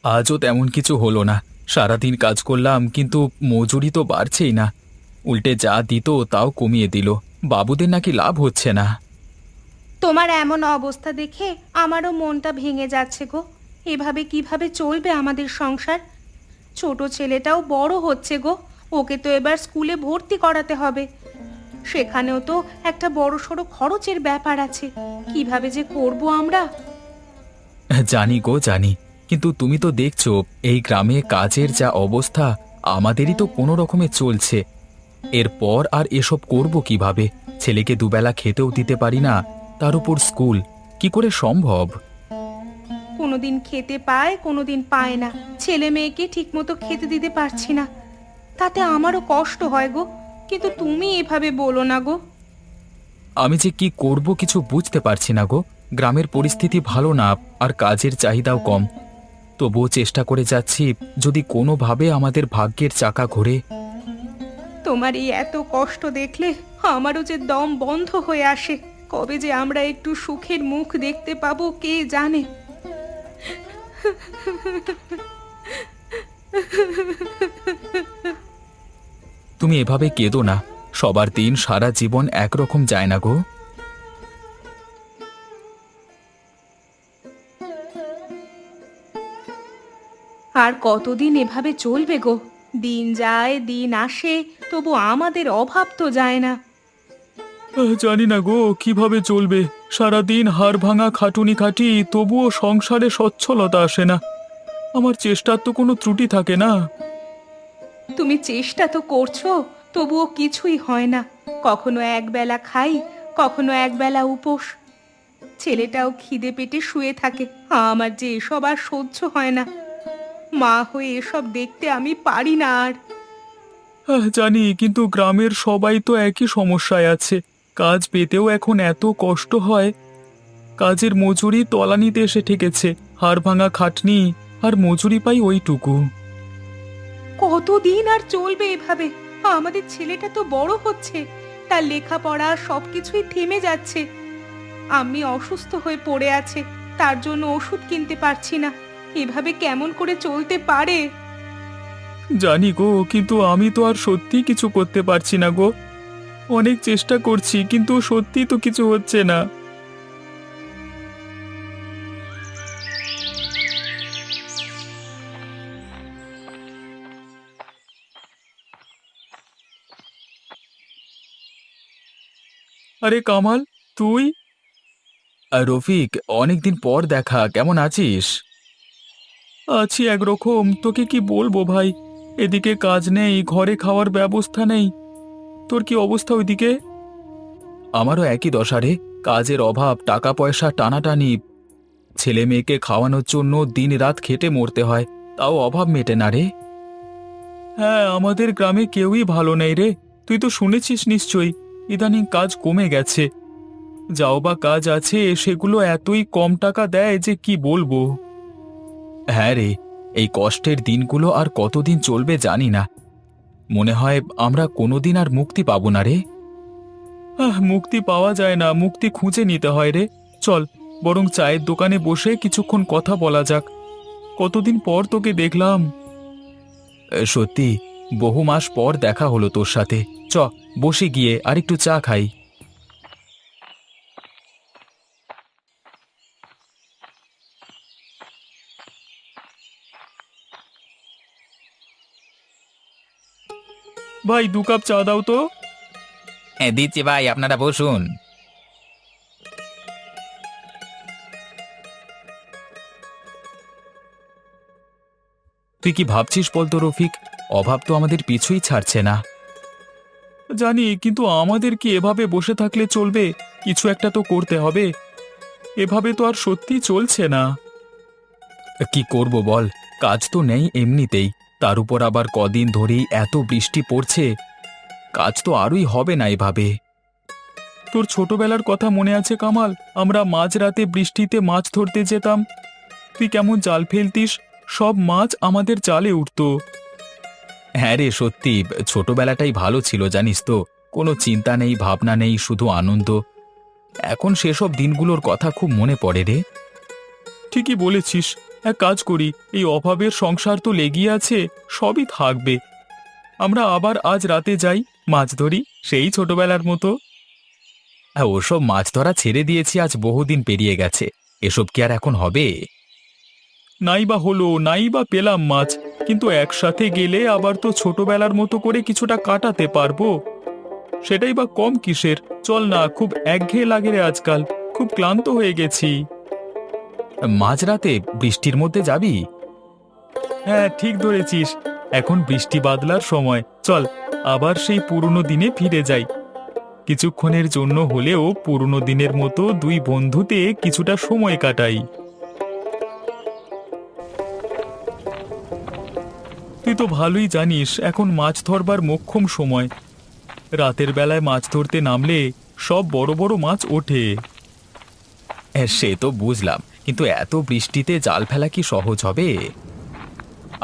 আজও তেমন কিছু হলো না। সারাদিন কাজ করলাম কিন্তু মজুরি তো বাড়ছেই না। উল্টে যা দিত তাও কমিয়ে দিল। বাবুদের নাকি লাভ হচ্ছে না। তোমার এমন অবস্থা দেখে আমারও মনটা ভেঙে যাচ্ছে গো। এভাবে কিভাবে চলবে আমাদের সংসার? ছোট ছেলেটাও বড় হচ্ছে গো। ওকে তো এবার স্কুলে ভর্তি করাতে হবে। সেখানেও তো একটা বড়সড় খরচের ব্যাপার আছে। কিভাবে যে করব আমরা? জানি গো জানি, কিন্তু তুমি তো দেখছো এই গ্রামে কাজের যা অবস্থা, আমাদেরই তো কোনো রকমে চলছে। এরপর আর এসব করব কিভাবে? ছেলেকে দুবেলা খেতেও দিতে পারি না, তার উপর স্কুল, কি করে সম্ভব? কোনোদিন খেতে পায়, কোনোদিন পায় না। ছেলে মেয়েকে ঠিকমতো খেতে দিতে পারছি না, তাতে আমারও কষ্ট হয় গো। কিন্তু তুমি এভাবে বলো না গো। আমি যে কি করব কিছু বুঝতে পারছি না গো। গ্রামের পরিস্থিতি ভালো না, আর কাজের চাহিদাও কম। তবুও চেষ্টা করে যাচ্ছি, যদি কোনোভাবে আমাদের ভাগ্যের চাকা ঘোরে। তোমার এই এত কষ্ট দেখলে আমারও যে দম বন্ধ হয়ে আসে। কবে যে আমরা একটু সুখের মুখ দেখতে পাবো কে জানে। তুমি এভাবে কেঁদো না। সবার দিন সারা জীবন একরকম যায় না গো। আর কতদিন এভাবে চলবে গো? দিন যায় দিন আসে, তবু আমাদের অভাব তো যায় না। জানি না গো কিভাবে চলবে। সারাদিন হাড় ভাঙা খাটুনি খাটি, তবুও সংসারে সচ্ছলতা আসে না। আমার চেষ্টার তো কোনো ত্রুটি থাকে না। তুমি চেষ্টা তো করছো, তবুও কিছুই হয় না। কখনো একবেলা খাই, কখনো একবেলা উপোস। ছেলেটাও খিদে পেটে শুয়ে থাকে। আমার যে এসব আর সহ্য হয় না। মা হয়ে এসব দেখতে আমি পারি না আর। জানি, কিন্তু গ্রামের সবাই তো একই সমস্যায় আছে। কাজ পেতেও এখন এত কষ্ট হয়। কাজের মজুরি তলানিতে এসে ঠেকেছে। হাড় ভাঙা খাটনি, আর মজুরি পাই ওইটুকু। কতদিন আর চলবে এভাবে? আমাদের ছেলেটা তো বড় হচ্ছে, তার লেখাপড়া সবকিছুই থেমে যাচ্ছে। আমি অসুস্থ হয়ে পড়ে আছে, তার জন্য ওষুধ কিনতে পারছি না। এভাবে কেমন করে চলতে পারে? জানি গো, কিন্তু আমি তো আর সত্যি কিছু করতে পারছি না গো। অনেক চেষ্টা করছি, কিন্তু সত্যি তো কিছু হচ্ছে না। আরে কামাল, তুই? রফিক, অনেকদিন পর দেখা, কেমন আছিস? আছি একরকম, তোকে কি বলবো ভাই। এদিকে কাজ নেই, ঘরে খাওয়ার ব্যবস্থা নেই। তোর কি অবস্থা ওইদিকে? আমারও একই দশা রে। কাজের অভাব, টাকা পয়সা টানাটানি। ছেলে মেয়েকে খাওয়ানোর জন্য দিন রাত খেটে মরতে হয়, তাও অভাব মেটে না রে। হ্যাঁ, আমাদের গ্রামে কেউই ভালো নেই রে। তুই তো শুনেছিস নিশ্চয়ই, ইদানিং কাজ কমে গেছে। যাও বা কাজ আছে, সেগুলো এতই কম টাকা দেয় যে কি বলবো। হ্যাঁ রে, এই কষ্টের দিনগুলো আর কতদিন চলবে জানি না। মনে হয় আমরা কোনোদিন আর মুক্তি পাবো না রে। মুক্তি পাওয়া যায় না, মুক্তি খুঁজে নিতে হয় রে। চল, বরং চায়ের দোকানে বসে কিছুক্ষণ কথা বলা যাক। কতদিন পর তোকে দেখলাম। সত্যি, বহু মাস পর দেখা হলো তোর সাথে। চ, বসে গিয়ে আর একটু চা খাই। ভাই, 2 কাপ চা দাও তো। হ্যাঁ, দিচ্ছি ভাই, আপনারা বসুন। তুই কি ভাবছিস বলতো রফিক? অভাব তো আমাদের পিছুই ছাড়ছে না। জানি, কিন্তু আমাদের কি এভাবে বসে থাকলে চলবে? কিছু একটা তো করতে হবে। এভাবে তো আর সত্যি চলছে না। কি করব বল? কাজ তো নেই এমনিতেই, তার উপর আবার কদিন ধরেই এত বৃষ্টি পড়ছে। কাজ তো আরই হবে না এভাবে। তোর ছোটবেলার কথা মনে আছে কামাল? আমরা মাঝরাতে বৃষ্টিতে মাছ ধরতে যেতাম। তুই কেমন জাল ফেলতিস, সব মাছ আমাদের জালে উঠতো। হ্যাঁ রে, সত্যি ছোটবেলাটাই ভালো ছিল জানিস তো। কোনো চিন্তা নেই, ভাবনা নেই, শুধু আনন্দ। এখন সেসব দিনগুলোর কথা খুব মনে পড়ে রে। ঠিকই বলেছিস। এক কাজ করি, এই অভাবের সংসার তো লেগেই আছে, সবই থাকবে। আমরা আবার আজ রাতে যাই, মাছ ধরি সেই ছোটবেলার মতো। হ্যাঁ, ওসব মাছ ধরা ছেড়ে দিয়েছি, আজ বহুদিন পেরিয়ে গেছে। এসব কি আর এখন হবে? নাই বা হলো, নাই বা পেলাম মাছ, কিন্তু একসাথে গেলে আবার তো ছোটবেলার মতো করে কিছুটা কাটাতে পারবো। সেটাই বা কম কিসের? চল না, খুব একঘেয়ে লাগে রে আজকাল, খুব ক্লান্ত হয়ে গেছি। মাঝরাতে বৃষ্টির মধ্যে যাবি? হ্যাঁ, ঠিক ধরেছিস, এখন বৃষ্টি বাদলার সময়। চল, আবার সেই পুরনো দিনে ফিরে যাই। কিছুক্ষণের জন্য হলেও পুরনো দিনের মতো দুই বন্ধুতে কিছুটা সময় কাটাই। তুই তো ভালোই জানিস এখন মাছ ধরবার মোক্ষম সময়। রাতের বেলায় মাছ ধরতে নামলে সব বড় বড় মাছ ওঠে। সে তো বুঝলাম, কিন্তু এত বৃষ্টিতে জাল ফেলা কি সহজ হবে?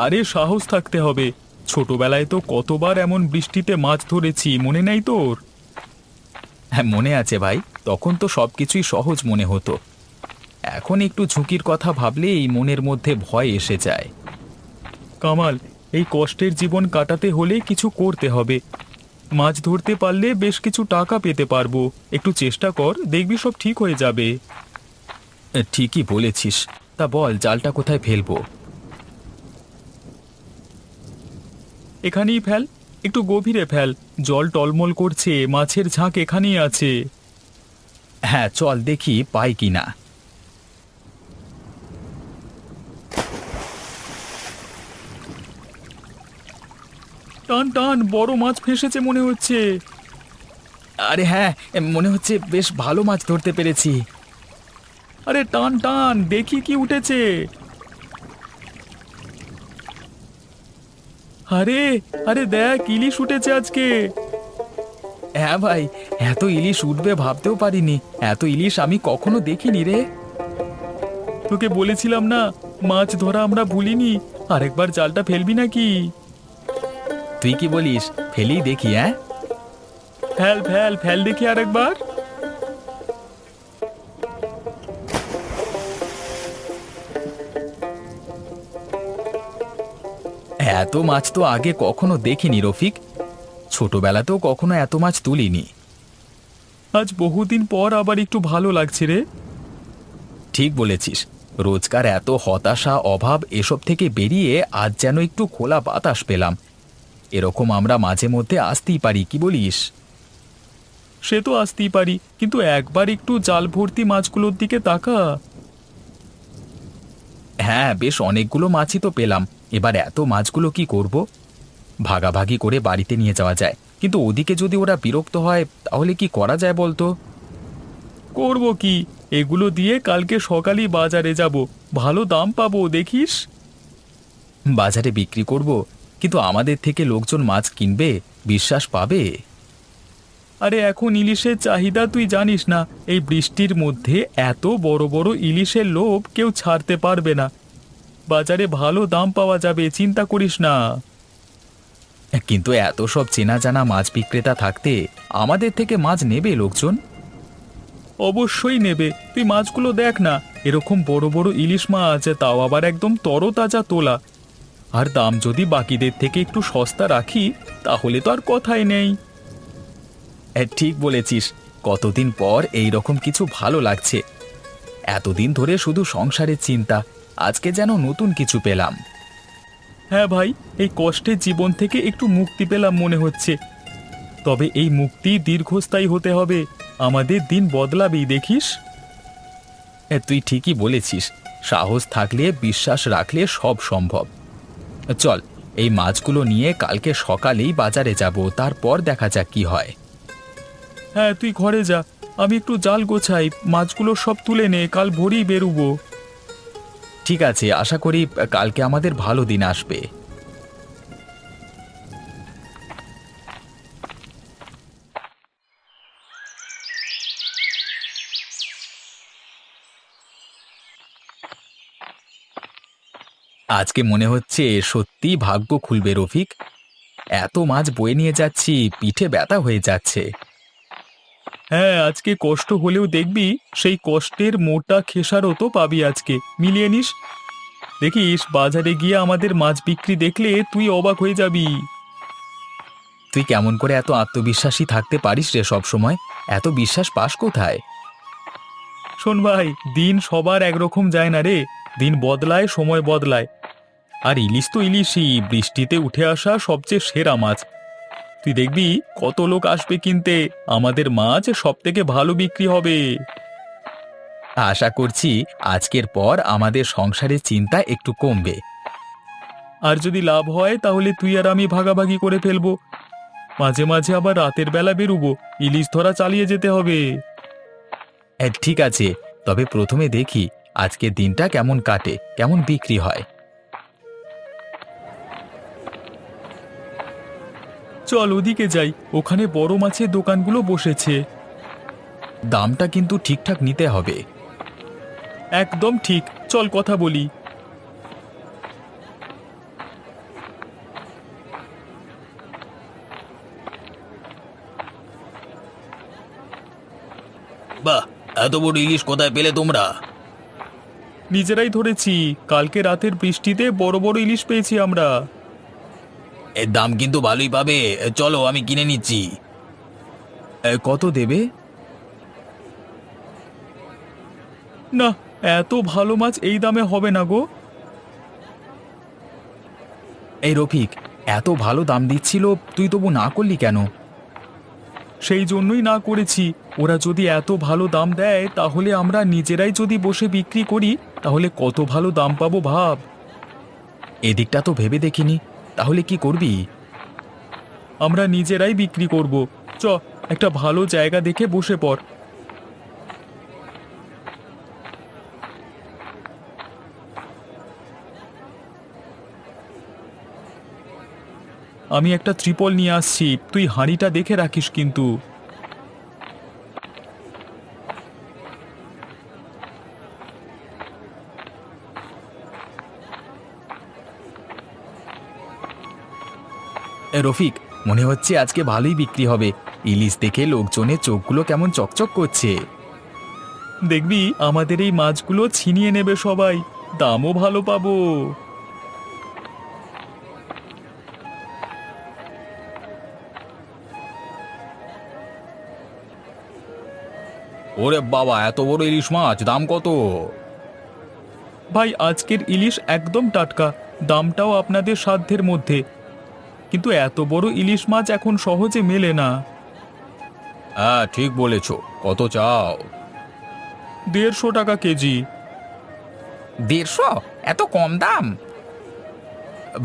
আরে সাহস থাকতে হবে। ছোটবেলায় তো কতবার এমন বৃষ্টিতে মাছ ধরেছি, মনে নেই তোর? হ্যাঁ, মনে আছে ভাই, তখন তো সবকিছুই সহজ মনে হতো। এখন একটু ঝুঁকির কথা ভাবলেই মনের মধ্যে ভয় এসে যায়। কামাল, এই কষ্টের জীবন কাটাতে হলে কিছু করতে হবে। মাছ ধরতে পারলে বেশ কিছু টাকা পেতে পারবো। একটু চেষ্টা কর, দেখবি সব ঠিক হয়ে যাবে। ঠিকই বলেছিস। তা বল, জালটা কোথায় ফেলবো? এখানেই ফেল, একটু গভীরে ফেল। জল টলমল করছে, মাছের ঝাঁক এখানেই আছে। হ্যাঁ, চল দেখি পাই কিনা। টান টান, বড় মাছ ফেসেছে মনে হচ্ছে। আরে হ্যাঁ, মনে হচ্ছে বেশ ভালো মাছ ধরতে পেরেছি। আরে টান টান, দেখি কি উঠেছে। আরে আরে দেখ, ইলিশ উঠেছে আজকে। হ্যাঁ ভাই, এত ইলিশ উঠবে ভাবতেও পারিনি। এত ইলিশ আমি কখনো দেখিনি রে। তোকে বলেছিলাম না, মাছ ধরা আমরা ভুলিনি। আরেকবার জালটা ফেলবি নাকি? তুই কি বলিস, ফেলি দেখি। হ্যাঁ, ফেল ফেল ফেল দেখি আরেকবার। এত মাছ তো আগে কখনো দেখিনি রফিক, ছোটবেলাতেও কখনো এত মাছ তুলিনি। আজ বহুদিন পর আবার একটু ভালো লাগছে রে। ঠিক বলেছিস, রোজকার এত হতাশা অভাব এসব থেকে বেরিয়ে আজ যেন একটু খোলা বাতাস পেলাম। এরকম আমরা মাঝে মধ্যে আসতেই পারি, কি বলিস? সে তো আসতেই পারি, কিন্তু একবার একটু জাল ভর্তি মাছগুলোর দিকে তাকা। হ্যাঁ, বেশ অনেকগুলো মাছই তো পেলাম। এবার এত মাছগুলো কি করব? ভাগাভাগি করে বাড়িতে নিয়ে যাওয়া যায়, কিন্তু ওদিকে যদি ওরা বিরক্ত হয় তাহলে কি করা যায় বলতো? করব কি, এগুলো দিয়ে কালকে সকালেই বাজারে যাব, ভালো দাম পাবো দেখিস। বাজারে বিক্রি করব, কিন্তু আমাদের থেকে লোকজন মাছ কিনবে, বিশ্বাস পাবে? আরে এখন ইলিশের চাহিদা তুই জানিস না। এই বৃষ্টির মধ্যে এত বড় বড় ইলিশের লোভ কেউ ছাড়তে পারবে না। বাজারে ভালো দাম পাওয়া যাবে, চিন্তা করিস না। কিন্তু এত সব চেনা জানা মাছ বিক্রেতা থাকতে আমাদের থেকে মাছ নেবে লোকজন? অবশ্যই নেবে। তুই মাছগুলো দেখ না, এরকম বড় বড় ইলিশ মাছ, তাও আবার একদম তরতাজা তোলা। আর দাম যদি বাকিদের থেকে একটু সস্তা রাখি তাহলে তো আর কথাই নেই। ঠিক বলেছিস, কতদিন পর এই রকম কিছু ভালো লাগছে। এতদিন ধরে শুধু সংসারের চিন্তা, আজকে যেন নতুন কিছু পেলাম। হ্যাঁ ভাই, এই কষ্টের জীবন থেকে একটু মুক্তি পেলাম মনে হচ্ছে। তবে এই মুক্তি দীর্ঘস্থায়ী হতে হবে, আমাদের দিন বদলাবেই দেখিস। তুই ঠিকই বলেছিস, সাহস থাকলে বিশ্বাস রাখলে সব সম্ভব। চল, এই মাছগুলো নিয়ে কালকে সকালেই বাজারে যাব, তারপর দেখা যাক কি হয়। হ্যাঁ, তুই ঘরে যা, আমি একটু জাল গোছাই, মাছগুলো সব তুলে নে, কাল ভোরেই বেরোবো। ঠিক আছে, আশা করি কালকে আমাদের ভালো দিন আসবে। আজকে মনে হচ্ছে সত্যি ভাগ্য খুলবে রফিক। এত মাছ বয়ে নিয়ে যাচ্ছি, পিঠে ব্যথা হয়ে যাচ্ছে। হ্যাঁ, আজকে কষ্ট হলেও দেখবি সেই কষ্টের মোটা খেসারও তো পাবি আজকে, মিলিয়ে নিস। দেখিস বাজারে গিয়ে আমাদের মাছ বিক্রি দেখলে তুই অবাক হয়ে যাবি। তুই কেমন করে এত আত্মবিশ্বাসী থাকতে পারিস রে সব সময়? এত বিশ্বাস পাস কোথায়? শোন ভাই, দিন সবার একরকম যায় না রে। দিন বদলায়, সময় বদলায়। আর ইলিশ তো ইলিশই, বৃষ্টিতে উঠে আসা সবচেয়ে সেরা মাছ। তুই দেখবি কত লোক আসবে কিনতে, আমাদের মাছ সব থেকে ভালো বিক্রি হবে। আশা করছি আজকের পর আমাদের সংসারের চিন্তা একটু কমবে। আর যদি লাভ হয় তাহলে তুই আর আমি ভাগাভাগি করে ফেলবো। মাঝে মাঝে আবার রাতের বেলা বেরুবো, ইলিশ ধরা চালিয়ে যেতে হবে। ঠিক আছে, তবে প্রথমে দেখি আজকের দিনটা কেমন কাটে, কেমন বিক্রি হয়। চল ওদিকে যাই, ওখানে বড় মাছের দোকানগুলো বসেছে। দামটা কিন্তু ঠিকঠাক নিতে হবে। একদম ঠিক, চল কথা বলি। বাহ, এত বড় ইলিশ কোথায় পেলে তোমরা? নিজেরাই ধরেছি, কালকে রাতের বৃষ্টিতে বড় বড় ইলিশ পেয়েছি আমরা। এর দাম কিন্তু ভালোই পাবে, চলো আমি কিনে নিচ্ছি। কত দেবে? না, এত ভালো মাছ এই দামে হবে না গো। এই রফিক, এত ভালো দাম দিচ্ছিল, তুই তবু না করলি কেন? সেই জন্যই না করেছি। ওরা যদি এত ভালো দাম দেয় তাহলে আমরা নিজেরাই যদি বসে বিক্রি করি তাহলে কত ভালো দাম পাবো ভাব। এদিকটা তো ভেবে দেখিনি। তাহলে কি করবি? আমরা নিজেরাই বিক্রি করব। চ, একটা ভালো জায়গা দেখে বসে পড়। আমি একটা ত্রিপল নিয়ে আসছি, তুই হাঁড়িটা দেখে রাখিস কিন্তু। রফিক, মনে হচ্ছে আজকে ভালোই বিক্রি হবে। ইলিশ দেখে লোকজনের চোখগুলো কেমন চকচক করছে। দেখবি আমাদের এই মাছগুলো ছিনিয়ে নেবে সবাই, দামও ভালো পাবো। ওরে বাবা, এত বড় ইলিশ মাছ, দাম কত? ভাই, আজকের ইলিশ একদম টাটকা, দামটাও আপনাদের সাধ্যের মধ্যে। কিন্তু এত বড় ইলিশ মাছ এখন সহজে মেলে না। হ্যাঁ, ঠিক বলেছ। কত চাও? 150 টাকা কেজি। 150? এত কম দাম?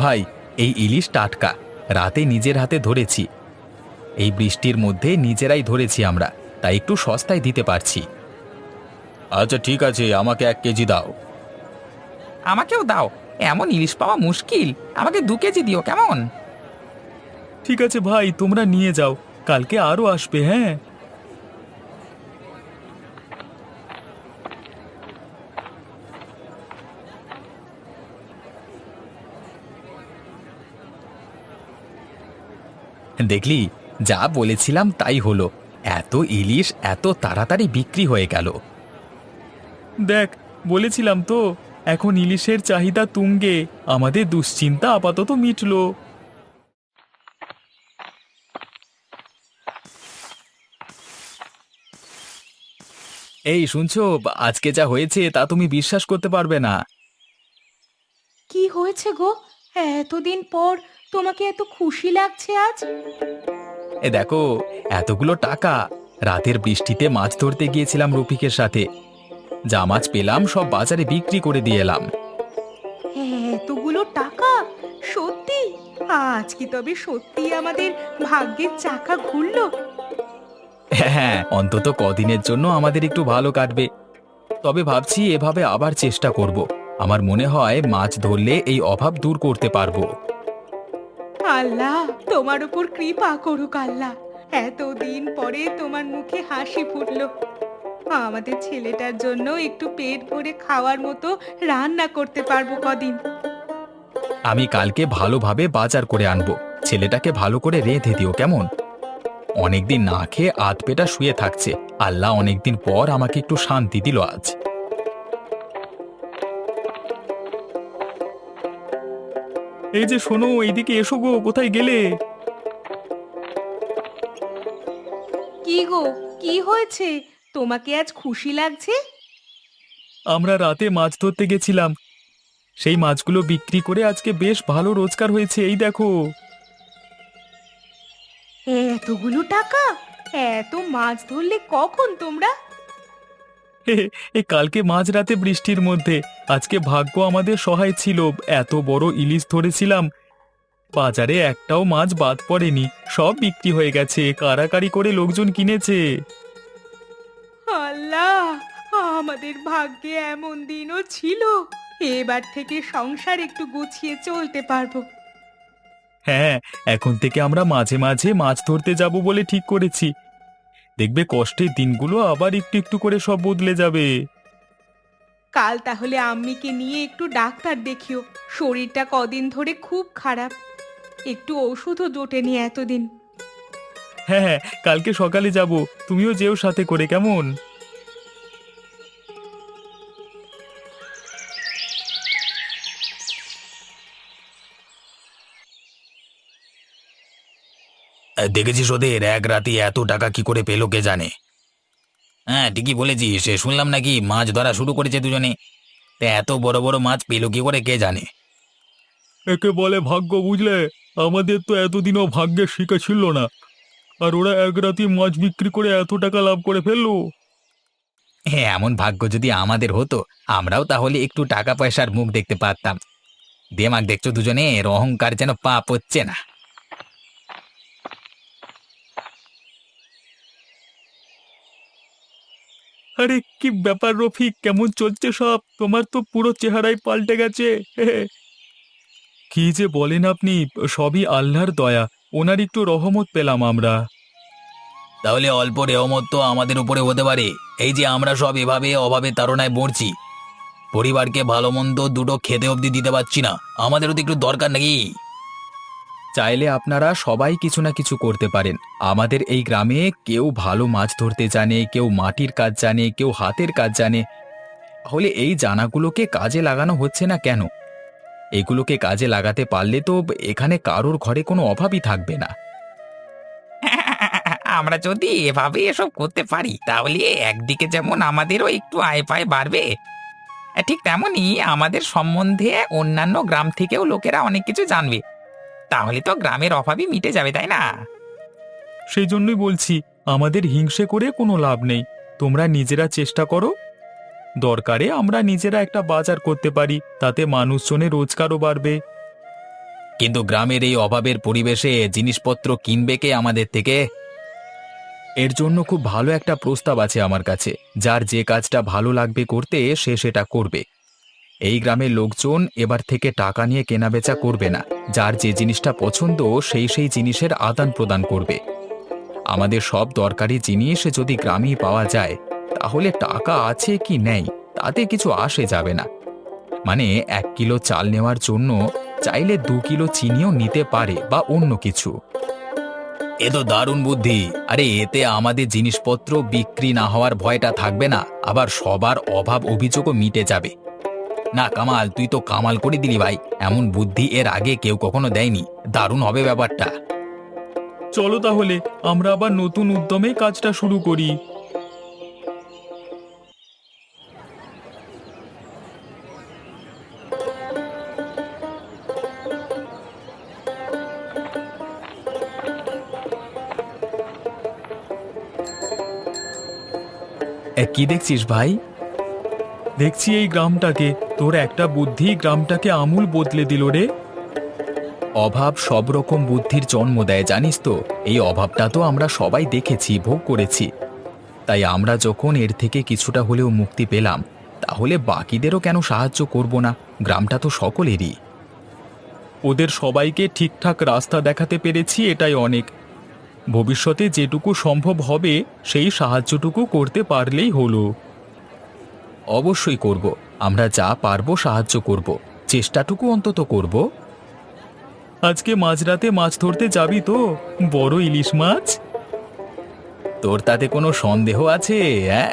ভাই, এই ইলিশ টাটকা, রাতে নিজের হাতে ধরেছি। এই বৃষ্টির মধ্যে নিজেরাই ধরেছি আমরা, তাই একটু সস্তায় দিতে পারছি। আচ্ছা ঠিক আছে, আমাকে 1 কেজি দাও। আমাকেও দাও, এমন ইলিশ পাওয়া মুশকিল। আমাকে 2 কেজি দিও কেমন? ঠিক আছে ভাই, তোমরা নিয়ে যাও, কালকে আরো আসবে। হ্যাঁ, দেখলি, যা বলেছিলাম তাই হলো। এত ইলিশ এত তাড়াতাড়ি বিক্রি হয়ে গেল। দেখ, বলেছিলাম তো, এখন ইলিশের চাহিদা তুঙ্গে, আমাদের দুশ্চিন্তা আপাতত মিটলো। এই শুনছো, আজকে যা হয়েছে তা তুমি বিশ্বাস করতে পারবে না। কি হয়েছে গো? এতদিন পর তোমাকে এত খুশি লাগছে আজ? এ দেখো, এতগুলো টাকা। রাতের বৃষ্টিতে মাছ ধরতে গিয়েছিলাম রফিকের সাথে। যা মাছ পেলাম সব বাজারে বিক্রি করে দিয়ে এলাম। এতগুলো টাকা? সত্যি? আজ কি তবে সত্যি আমাদের ভাগ্যের চাকা ঘুরলো? হ্যাঁ, অন্তত কদিনের জন্য আমাদের একটু ভালো কাটবে। তবে ভাবছি এভাবে আবার চেষ্টা করব। আমার মনে হয় মাছ ধরলে এই অভাব দূর করতে পারবো। আল্লাহ তোমার উপর কৃপা করুক আল্লাহ। এতদিন পরে তোমার মুখে হাসি ফুটলো। আমাদের ছেলেটার জন্য একটু পেট ভরে খাওয়ার মতো রান্না করতে পারবো কদিন। আমি কালকে ভালোভাবে বাজার করে আনবো। ছেলেটাকে ভালো করে রেঁধে দিও কেমন? অনেকদিন না খেয়ে আধ পেটা শুয়ে থাকছে। আল্লাহ অনেকদিন পর আমাকে একটু শান্তি দিল আজ। এই যে শোনো, এইদিকে এসো গো, কোথায় গেলে? কি গো, কি হয়েছে? তোমাকে আজ খুশি লাগছে? আমরা রাতে মাছ ধরতে গেছিলাম, সেই মাছগুলো বিক্রি করে আজকে বেশ ভালো রোজগার হয়েছে, এই দেখো। এতগুলো টাকা? এত মাছ ধরলে কখন তোমরা? এই কালকে মাঝরাতে বৃষ্টির মধ্যে, আজকে ভাগ্য আমাদের সহায় ছিল, এত বড় ইলিশ ধরেছিলাম। বাজারে একটাও মাছ বাদ পড়েনি, সব বিক্রি হয়ে গেছে, কারাকারি করে লোকজন কিনেছে। আল্লাহ, আমাদের ভাগ্যে এমন দিনও ছিল। এবার থেকে সংসার একটু গুছিয়ে চলতে পারবো। হ্যাঁ, এখন থেকে আমরা মাঝে মাঝে মাছ ধরতে যাব বলে ঠিক করেছি। দেখবে কষ্টের দিনগুলো আবার একটু একটু করে সব বদলে যাবে। কাল তাহলে আম্মিকে নিয়ে একটু ডাক্তার দেখিও, শরীরটা কদিন ধরে খুব খারাপ। একটু ওষুধও জোটেনি এতদিন। হ্যাঁ হ্যাঁ, কালকে সকালে যাব, তুমিও যেও সাথে করে, কেমন? দেখেছিস ওদের এক রাতে এত টাকা কি করে পেলো কে জানে। হ্যাঁ, ঠিকই বলেছিস, শুনলাম নাকি মাছ ধরা শুরু করেছে দুজনে। তা এত বড় বড় মাছ পেলো কি করে কে জানে। একে বলে ভাগ্য, বুঝলে? আমাদের তো এতদিনও ভাগ্যের শিকা ছিল না, আর ওরা এক রাতে মাছ বিক্রি করে এত টাকা লাভ করে ফেললো। হ্যাঁ, এমন ভাগ্য যদি আমাদের হতো, আমরাও তাহলে একটু টাকা পয়সার মুখ দেখতে পারতাম। দেমাগ দেখছো দুজনের, অহংকার যেন পাপ হচ্ছে না। আরে কি ব্যাপার রফিক, কেমন চলছে সব? তোমার তো পুরো চেহারাই পাল্টে গেছে। কি যে বলেন আপনি, সবই আল্লাহর দয়া, ওনার একটু রহমত পেলাম আমরা। তাহলে অল্প রেহমত তো আমাদের উপরে হতে পারে। এই যে আমরা সব এভাবে অভাবে তাড়নায় মরছি, পরিবারকে ভালো মন্দ দুটো খেতে অবধি দিতে পারছি না, আমাদেরও তো একটু দরকার নাকি? চাইলে আপনারা সবাই কিছু না কিছু করতে পারেন। আমাদের এই গ্রামে কেউ ভালো মাছ ধরতে জানে, কেউ মাটির কাজ জানে, কেউ হাতের কাজ জানে। তাহলে এই জানাগুলোকে কাজে লাগানো হচ্ছে না কেন? এগুলোকে কাজে লাগাতে পারলে তো এখানে কারোর ঘরে কোনো অভাবই থাকবে না। আমরা যদি এভাবে এসব করতে পারি তাহলে একদিকে যেমন আমাদেরও একটু আয় পায় বাড়বে, ঠিক তেমনি আমাদের সম্বন্ধে অন্যান্য গ্রাম থেকেও লোকেরা অনেক কিছু জানবে। তাহলে তো গ্রামের অভাবই মিটে যাবে, তাই না? সেই জন্যই বলছি, আমাদের হিংসে করে কোনো লাভ নেই। তোমরা নিজেরা চেষ্টা করো, দরকারে আমরা নিজেরা একটা বাজার করতে পারি, তাতে মানুষজনের রোজগারও বাড়বে। কিন্তু গ্রামের এই অভাবের পরিবেশে জিনিসপত্র কিনবে কে আমাদের থেকে? এর জন্য খুব ভালো একটা প্রস্তাব আছে আমার কাছে। যার যে কাজটা ভালো লাগবে করতে, সে সেটা করবে। এই গ্রামের লোকজন এবার থেকে টাকা নিয়ে কেনাবেচা করবে না, যার যে জিনিসটা পছন্দ সেই সেই জিনিসের আদান প্রদান করবে। আমাদের সব দরকারি জিনিস যদি গ্রামেই পাওয়া যায়, তাহলে টাকা আছে কি নেই তাতে কিছু আসে যাবে না। মানে 1 কিলো চাল নেওয়ার জন্য চাইলে 2 কিলো চিনিও নিতে পারে, বা অন্য কিছু। এ তো দারুণ বুদ্ধি। আরে এতে আমাদের জিনিসপত্র বিক্রি না হওয়ার ভয়টা থাকবে না, আবার সবার অভাব অভিযোগও মিটে যাবে। না কামাল, তুই তো কামাল করে দিলি ভাই, এমন বুদ্ধি এর আগে কেউ কখনো দেয়নি। দারুণ হবে ব্যাপারটা। চলো তাহলে আমরা আবার নতুন উদ্যমে কাজটা শুরু করি। কি দেখছিস ভাই? দেখছি এই গ্রামটাকে, তোর একটা বুদ্ধি গ্রামটাকে আমূল বদলে দিল রে। অভাব সব রকম বুদ্ধির জন্ম দেয়, জানিস তো? এই অভাবটা তো আমরা সবাই দেখেছি, ভোগ করেছি। তাই আমরা যখন এর থেকে কিছুটা হলেও মুক্তি পেলাম, তাহলে বাকিদেরও কেন সাহায্য করব না? গ্রামটা তো সকলেরই। ওদের সবাইকে ঠিকঠাক রাস্তা দেখাতে পেরেছি, এটাই অনেক। ভবিষ্যতে যেটুকু সম্ভব হবে সেই সাহায্যটুকু করতে পারলেই হলো। অবশ্যই করব, আমরা যা পারবো সাহায্য করব, চেষ্টাটুকু অন্তত করব। আজকে মাঝরাতে মাছ ধরতে যাবি তো? বড় ইলিশ মাছ। তোর তাতে কোনো সন্দেহ আছে? হ্যাঁ